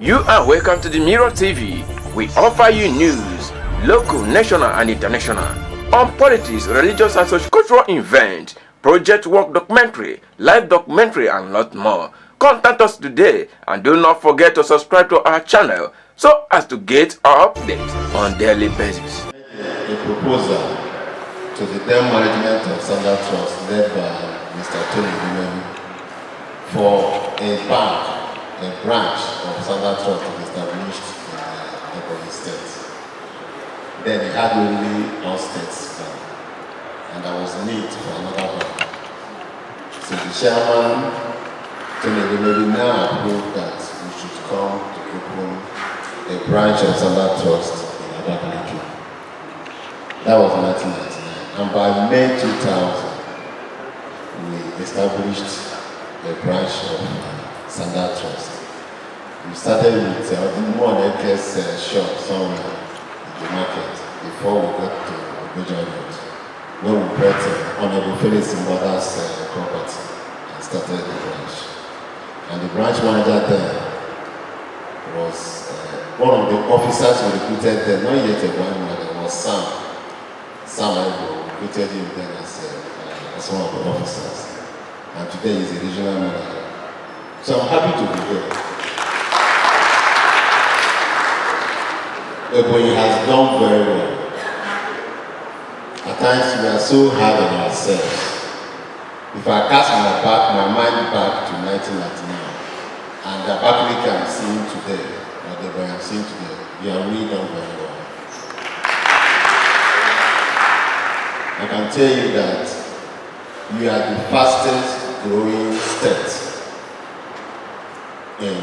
You are welcome to the Mirror TV. We offer you news, local, national and international, on politics, religious and socio-cultural events, project work documentary, live documentary and lot more. Contact us today and do not forget to subscribe to our channel so as to get our updates on daily basis. A proposal to the then management of Standard Trust led by Mr. Tony Ebonyi for a bank, a branch of Standard Trust to be established in Ebonyi State. Then he had only one state bank, and there was need for another bank. So the chairman, Tony Ebonyi, now approved that we should come to open a branch of Standard Trust in Abakaliki. That was 1999, and by May 2000, we established a branch of Standard Trust. We started with more than a shop somewhere in the market before we got to Obeja Road, where we bought Honorable Felix Mother's property and started the branch. And the branch manager there was one of the officers who recruited there, not yet a branch manager, was Sam. Sam recruited him then as one of the officers. And today he's a regional manager. So I'm happy to be here. Ebonyi has done very well. At times we are so hard on ourselves. If I cast my mind back to 1999, and the Abakaliki I'm seeing today, or the Ebonyi I'm seeing today, we are really done very well. I can tell you that we are the fastest growing state in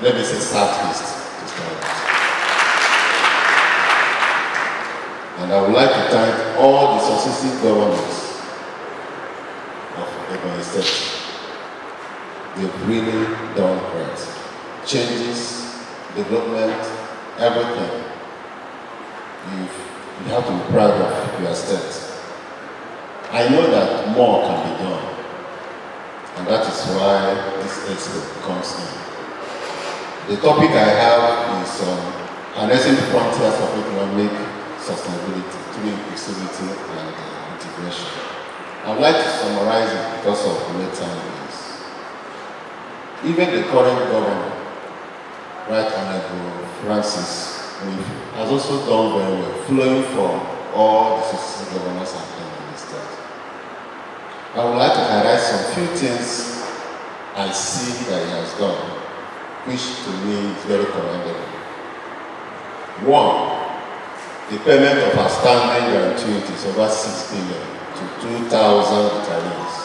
let me say, Southeast to start with. And I would like to thank all the successive governors of Ebonyi State. They've really done great. Changes, development, everything. You have to be proud of your state. I know that more can be done, and that is why this expo comes in. The topic I have is harnessing frontiers of economic sustainability through inclusivity and integration. I would like to summarize it because of the time is. Even the current governor, Right Honorable Francis, has also done very well, flowing from all the successive governors have done in the state. I would like to highlight some few things I see that he has done, which to me is very commendable. One, the payment of outstanding gratuities over 6 billion to 2,000 retirees.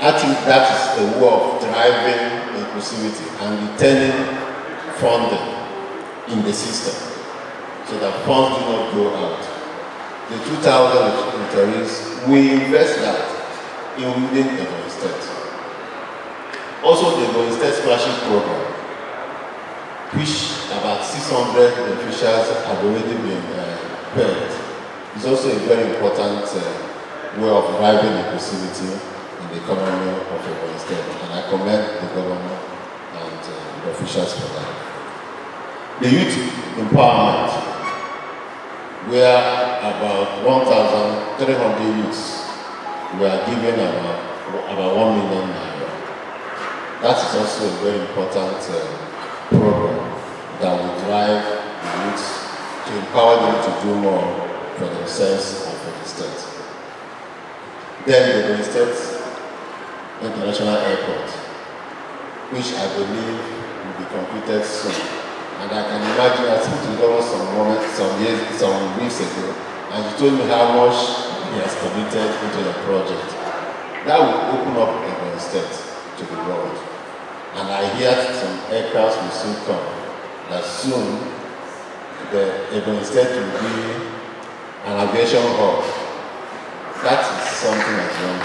I think that is a way of driving inclusivity and retaining funding in the system so that funds do not go out. The 2,000 retirees, we invest that within the Ebonyi State. Also, the Ebonyi State Scholarship Program, which about 600 beneficiaries have already been paid, is also a very important way of driving inclusivity in the economy of Ebonyi State. And I commend the governor and the officials for that. The youth empowerment, where about 1,300 youths were given about 1 million naira. That is also a very important program that will drive the youths to empower them to do more for themselves and for the state. Then the Ebonyi State International Airport, which I believe will be completed soon. And I can imagine I spoke to the governor some weeks ago, and he told me how much he has committed into the project. That will open up Ebonyi State to the world. And I hear some aircrafts will soon come, that soon the Ebonyi State will be an aviation hub. That is something that's wrong.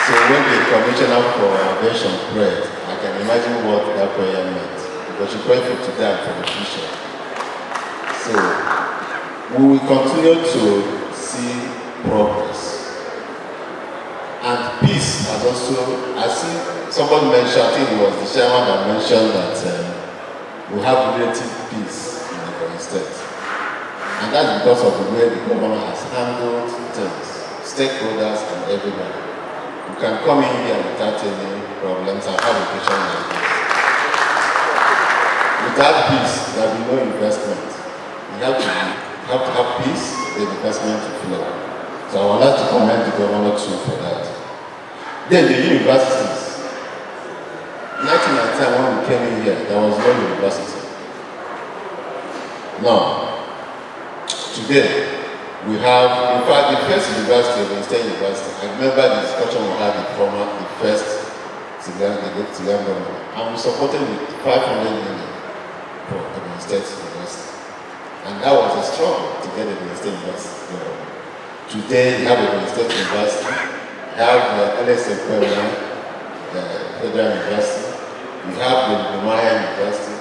So when the commissioner for aviation prayed, I can imagine what that prayer meant. Because you pray for today and for the future. So we will continue to see progress. And peace has also, I see somebody mentioned, I think it was the chairman that mentioned that we have relative peace in the Ebonyi State. And that's because of the way the government has handled things, stakeholders and everybody. You can come in here without any problems and have a patient like this. Without peace, there will be no investment. You have to have peace, the investment to flow. So I would like to commend the governor too for that. Then the universities. 1999 when we came in here, there was no university. Now, today, we have, in fact, the first university, the State University, I remember the discussion we had the first Tigan government, and we supported with 500 million for the State University. And that was a struggle to get the State University. Today, we have the State University, we have the LSA Federal University, we have the Maya University,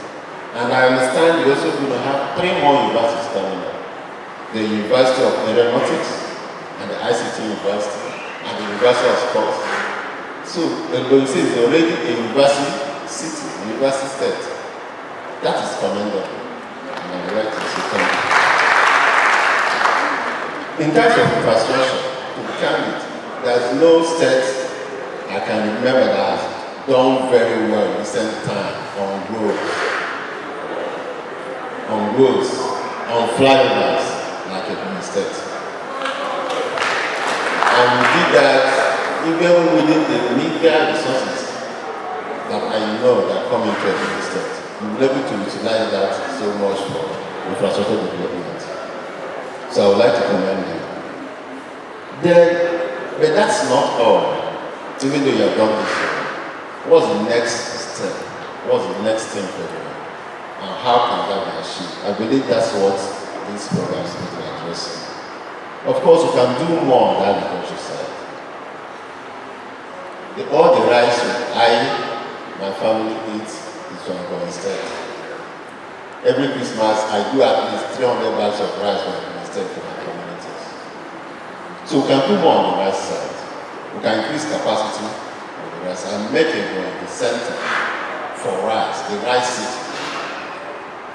and I understand we're also going to have 3 more universities coming up. The University of Aeronautics, and the ICT University, and the University of Sports. So, Ebonyi State is already a university city, university state. That is commendable. And I would like to say thank you. In terms of infrastructure, to be candid, there's no state I can remember that has done very well in recent time on roads, on flyovers, like Ebonyi State. And we did that even within the media resources that I know that come into Ebonyi State. We were able to utilize that so much for infrastructure development. So I would like to commend you. But that's not all. Even though you have done this, what's the next step? What's the next thing for you? And how can that be achieved? I believe that's what these programs need to address. Of course, we can do more on the agriculture side. All the rice my family eats is from Ebonyi State. Every Christmas, I do at least 300 bags of rice from Ebonyi State for my communities. So we can do more on the rice side. We can increase capacity on the rice and make Ebonyi the center for rice, the rice city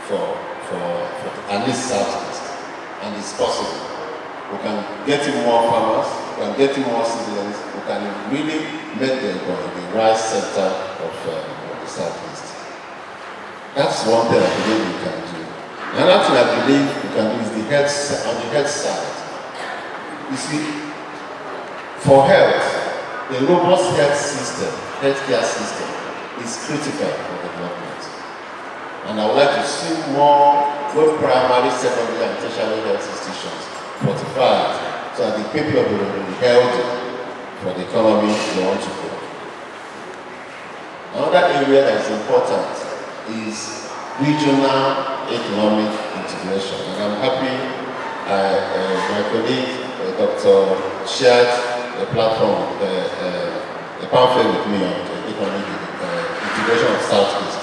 for at least Southeast, and it's possible. We can get in more farmers, we can get in more citizens, we can really make the rice center of the Southeast. That's one thing I believe we can do. Another thing I believe we can do is on the health side. You see, for health, a robust healthcare system is critical for development. And I would like to see more both primary, secondary, and tertiary health institutions fortified so that the people of the world will be healthy for the economy they want to grow. Another area that is important is regional economic integration. And I'm happy my colleague, Dr. shared a platform, a pamphlet with me on the economic integration of Southeast.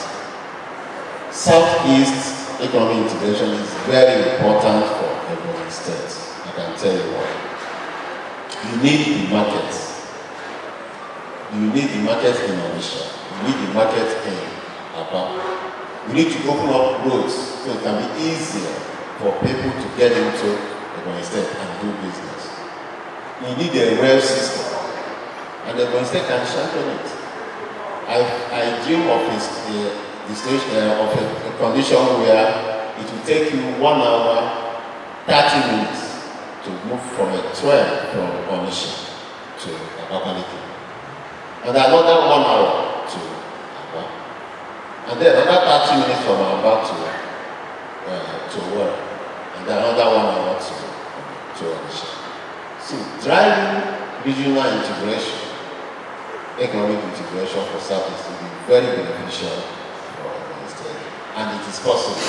Southeast economic integration is very important for Ebonyi State. I can tell you why. You need the markets. You need the market in Onitsha. You need the market in Aba. You need to open up roads so it can be easier for people to get into Ebonyi State and do business. You need a rail system, and Ebonyi State can champion it. I dream of of a condition where it will take you 1 hour, 30 minutes to move from a train from Onitsha to Abakaliki. And another 1 hour to Aba. And then another 30 minutes from Aba to work. And then another 1 hour to Onitsha. So driving regional integration, economic integration for Southeast will be very beneficial for Ebonyi State. And it is possible.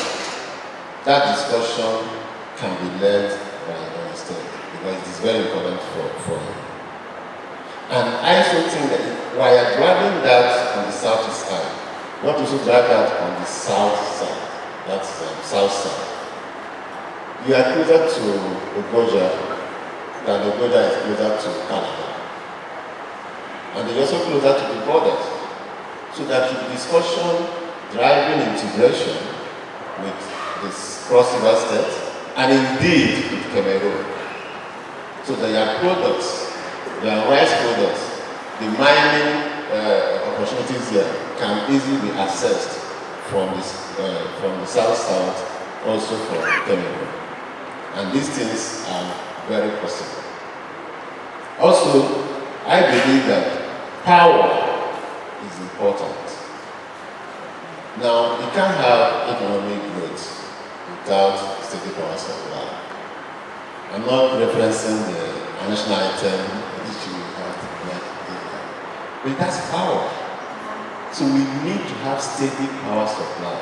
That discussion can be led by Ebonyi State because it is very important for him. And I also think that while driving that on the Southeast side, we want to also drive that on the South side. That's South side. You are closer to Ogoja than Ogoja is closer to Canada. and they're also closer to the borders. So that the discussion driving integration with this cross-river states and indeed with Cameroon. So that their products, their rice products, the mining opportunities here can easily be accessed from the south-south, also from Cameroon. And these things are very possible. Also, I believe that power is important. Now, you can't have economic growth without steady power supply. I'm not referencing the national item which we have but that's power. So we need to have steady power supply.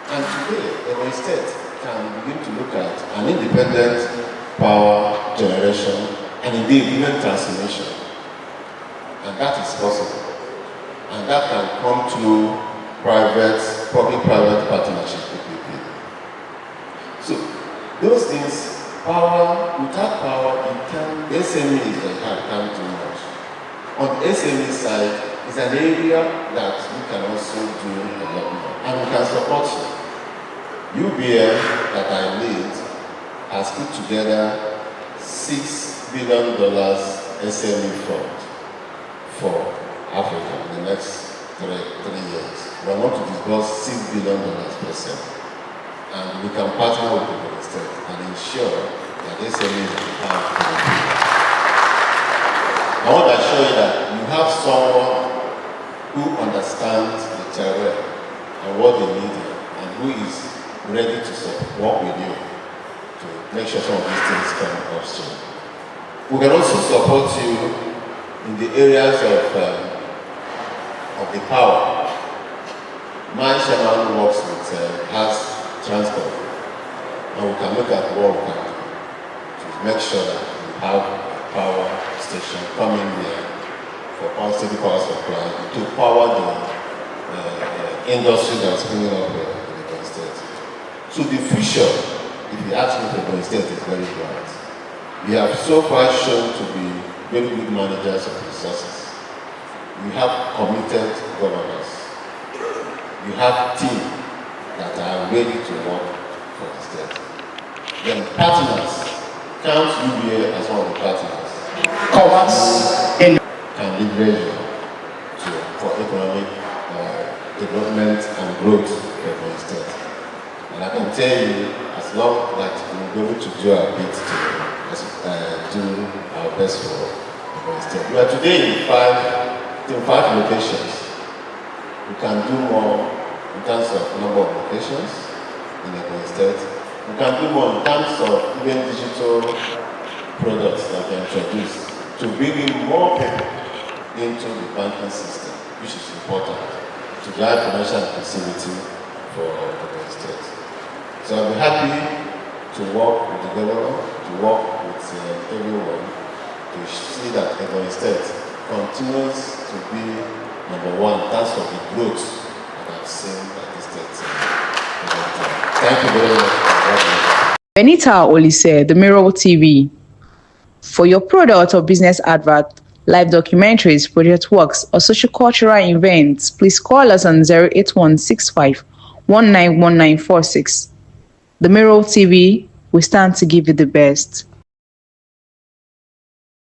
And today, Ebonyi State can begin to look at an independent power generation and indeed even transmission. And that is possible. And that can come through public-private partnership, PPP. So those things, power, without power, the SME is very hard, can't do much. On the SME side, it's an area that we can also do a lot more, and we can support you. UBA that I lead has put together $6 billion SME fund for Africa in the next 3 years. We want to disburse $6 billion per se. And we can partner with the state and ensure that SME will have. I want to assure you that you have someone who understands the terrain and what they need and who is ready to work with you to make sure some of these things come upstream. We can also support you in the areas of the power. My chairman works with has transport, and we can look at what we can do to make sure that we have a power station coming here for steady power supply to power the industry that's coming up here in the Ebonyi State. So the future, if you ask me, the Ebonyi State is very bright. We have so far shown to be very good managers of resources. We have committed governors. You have teams that are ready to work for the state. Then partners, count UBA as one of the partners. Can leverage for economic development and growth for the state. And I can tell you, as long that we'll be able to do our bit to do our best for the state. We are today in five locations. We can do more in terms of number of locations in the state. We can do more in terms of even digital products that we introduce to bring in more people into the banking system, which is important to drive financial inclusivity for the state. So I'll be happy to work with the governor, to work with everyone to see that Ebonyi State continues to be number one in terms of the growth that I've seen at the state. Thank you very much. Benita Olise, The Mirror TV. For your product or business advert, live documentaries, project works, or social cultural events, please call us on 08165 191946. The Mirror TV, we stand to give you the best.